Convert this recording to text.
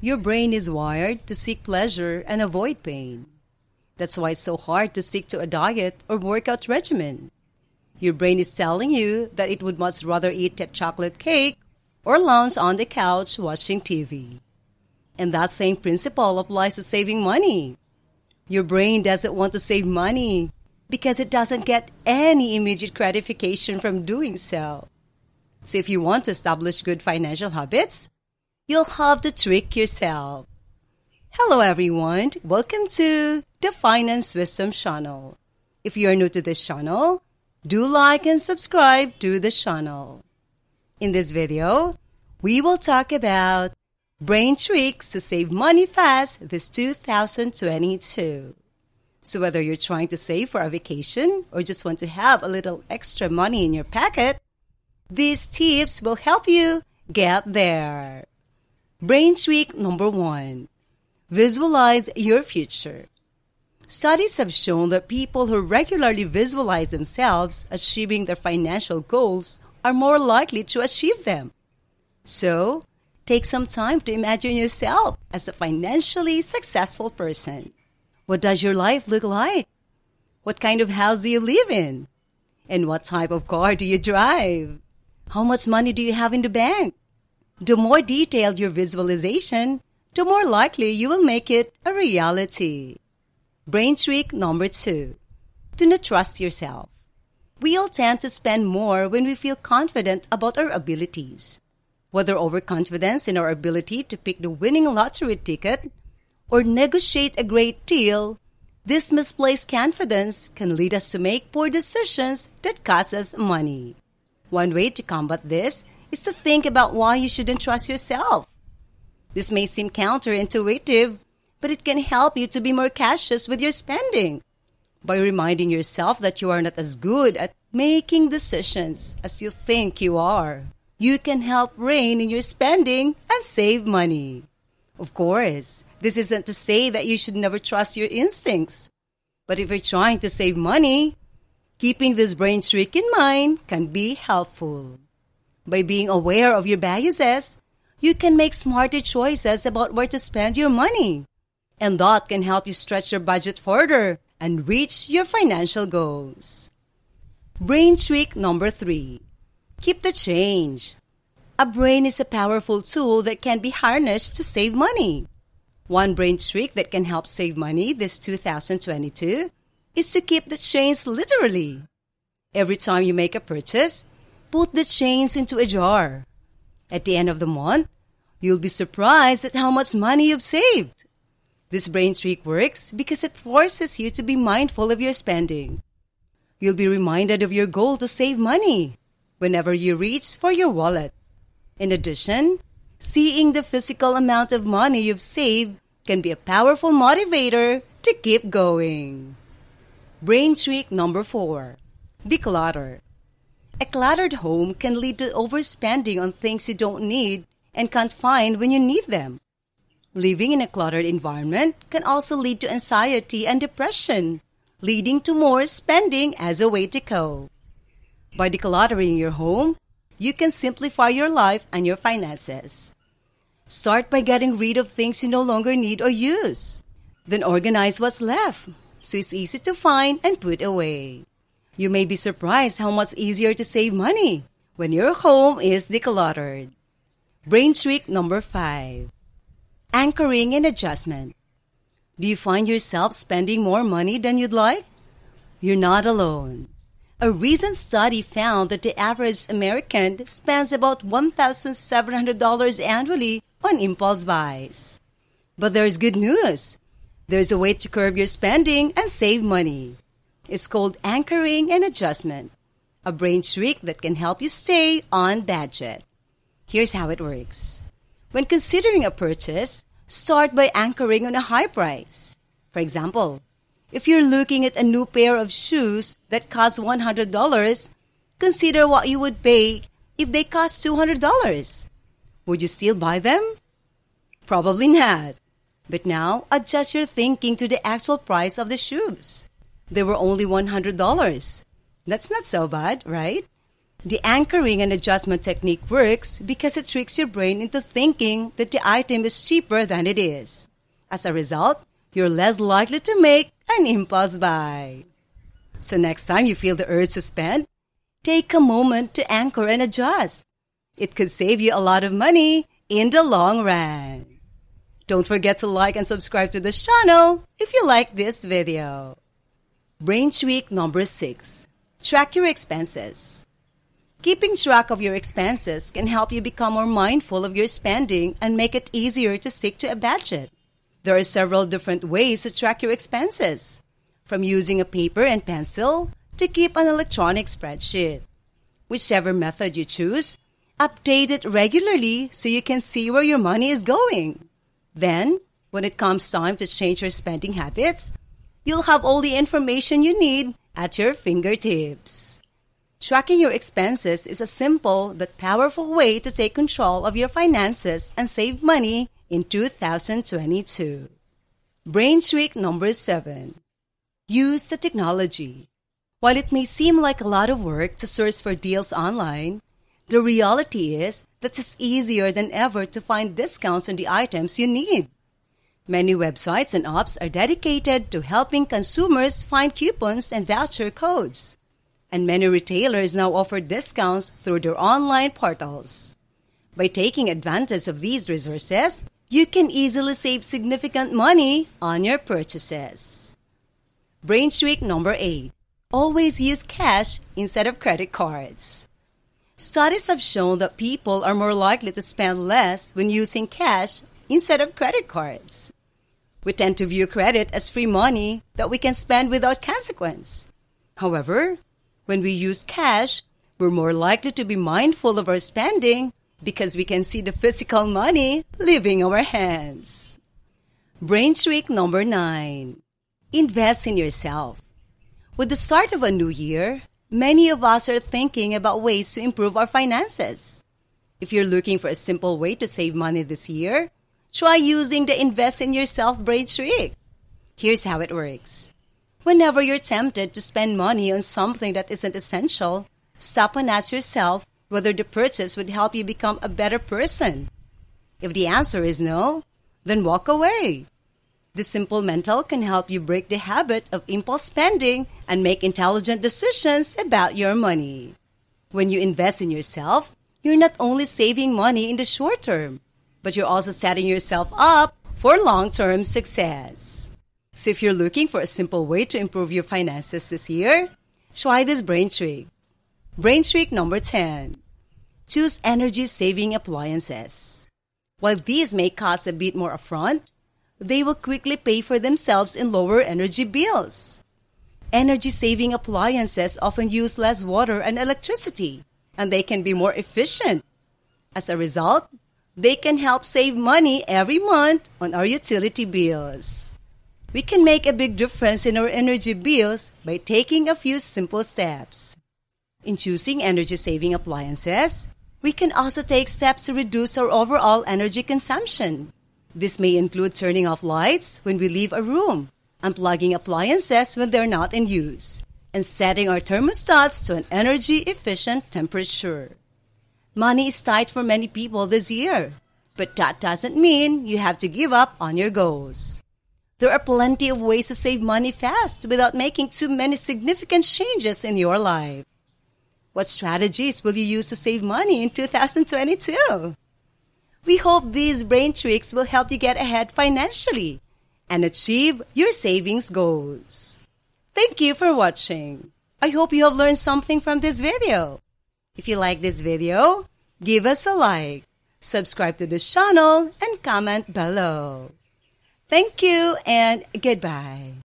Your brain is wired to seek pleasure and avoid pain. That's why it's so hard to stick to a diet or workout regimen. Your brain is telling you that it would much rather eat that chocolate cake or lounge on the couch watching TV. And that same principle applies to saving money. Your brain doesn't want to save money because it doesn't get any immediate gratification from doing so. So if you want to establish good financial habits, you'll have to trick yourself. Hello everyone, welcome to the Finance Wisdom channel. If you are new to this channel, do like and subscribe to the channel. In this video, we will talk about brain tricks to save money fast this 2022. So whether you're trying to save for a vacation or just want to have a little extra money in your pocket, these tips will help you get there. Brain trick number 1. Visualize your future. Studies have shown that people who regularly visualize themselves achieving their financial goals are more likely to achieve them. So, take some time to imagine yourself as a financially successful person. What does your life look like? What kind of house do you live in? And what type of car do you drive? How much money do you have in the bank? The more detailed your visualization, the more likely you will make it a reality. Brain trick number 2. Do not trust yourself. We all tend to spend more when we feel confident about our abilities. Whether overconfidence in our ability to pick the winning lottery ticket or negotiate a great deal, this misplaced confidence can lead us to make poor decisions that cost us money. One way to combat this is to think about why you shouldn't trust yourself. This may seem counterintuitive, but it can help you to be more cautious with your spending. By reminding yourself that you are not as good at making decisions as you think you are, you can help rein in your spending and save money. Of course, this isn't to say that you should never trust your instincts. But if you're trying to save money, keeping this brain trick in mind can be helpful. By being aware of your biases, you can make smarter choices about where to spend your money. And that can help you stretch your budget further and reach your financial goals. Brain trick number 3. Keep the change. A brain is a powerful tool that can be harnessed to save money. One brain trick that can help save money this 2022 is to keep the change literally. Every time you make a purchase, put the change into a jar. At the end of the month, you'll be surprised at how much money you've saved. This brain trick works because it forces you to be mindful of your spending. You'll be reminded of your goal to save money whenever you reach for your wallet. In addition, seeing the physical amount of money you've saved can be a powerful motivator to keep going. Brain trick number 4. Declutter. A cluttered home can lead to overspending on things you don't need and can't find when you need them. Living in a cluttered environment can also lead to anxiety and depression, leading to more spending as a way to cope. By decluttering your home, you can simplify your life and your finances. Start by getting rid of things you no longer need or use. Then organize what's left, so it's easy to find and put away. You may be surprised how much easier to save money when your home is decluttered. Brain trick number 5. Anchoring and adjustment. Do you find yourself spending more money than you'd like? You're not alone. A recent study found that the average American spends about $1,700 annually on impulse buys. But there's good news. There's a way to curb your spending and save money. It's called anchoring and adjustment, a brain trick that can help you stay on budget. Here's how it works. When considering a purchase, start by anchoring on a high price. For example, if you're looking at a new pair of shoes that cost $100, consider what you would pay if they cost $200. Would you still buy them? Probably not. But now, adjust your thinking to the actual price of the shoes. They were only $100. That's not so bad, right? The anchoring and adjustment technique works because it tricks your brain into thinking that the item is cheaper than it is. As a result, you're less likely to make an impulse buy. So next time you feel the urge to spend, take a moment to anchor and adjust. It could save you a lot of money in the long run. Don't forget to like and subscribe to this channel if you like this video. Brain trick number 6. Track your expenses. Keeping track of your expenses can help you become more mindful of your spending and make it easier to stick to a budget. There are several different ways to track your expenses, from using a paper and pencil to keep an electronic spreadsheet. Whichever method you choose, update it regularly so you can see where your money is going. Then, when it comes time to change your spending habits, you'll have all the information you need at your fingertips. Tracking your expenses is a simple but powerful way to take control of your finances and save money in 2022. Brain trick number 7. Use the technology. While it may seem like a lot of work to search for deals online, the reality is that it's easier than ever to find discounts on the items you need. Many websites and apps are dedicated to helping consumers find coupons and voucher codes. And many retailers now offer discounts through their online portals. By taking advantage of these resources, you can easily save significant money on your purchases. Brain trick number 8. Always use cash instead of credit cards. Studies have shown that people are more likely to spend less when using cash instead of credit cards. We tend to view credit as free money that we can spend without consequence. However, when we use cash, we're more likely to be mindful of our spending because we can see the physical money leaving our hands. Brain trick number 9. Invest in yourself. With the start of a new year, many of us are thinking about ways to improve our finances. If you're looking for a simple way to save money this year, try using the Invest in Yourself brain trick. Here's how it works. Whenever you're tempted to spend money on something that isn't essential, stop and ask yourself whether the purchase would help you become a better person. If the answer is no, then walk away. This simple mental can help you break the habit of impulse spending and make intelligent decisions about your money. When you invest in yourself, you're not only saving money in the short term, but you're also setting yourself up for long-term success. So if you're looking for a simple way to improve your finances this year, try this brain trick. Brain trick number 10. Choose energy-saving appliances. While these may cost a bit more upfront, they will quickly pay for themselves in lower energy bills. Energy-saving appliances often use less water and electricity, and they can be more efficient. As a result, they can help save money every month on our utility bills. We can make a big difference in our energy bills by taking a few simple steps. In choosing energy-saving appliances, we can also take steps to reduce our overall energy consumption. This may include turning off lights when we leave a room, unplugging appliances when they're not in use, and setting our thermostats to an energy-efficient temperature. Money is tight for many people this year, but that doesn't mean you have to give up on your goals. There are plenty of ways to save money fast without making too many significant changes in your life. What strategies will you use to save money in 2022? We hope these brain tricks will help you get ahead financially and achieve your savings goals. Thank you for watching. I hope you have learned something from this video. If you like this video, give us a like, subscribe to this channel, and comment below. Thank you and goodbye.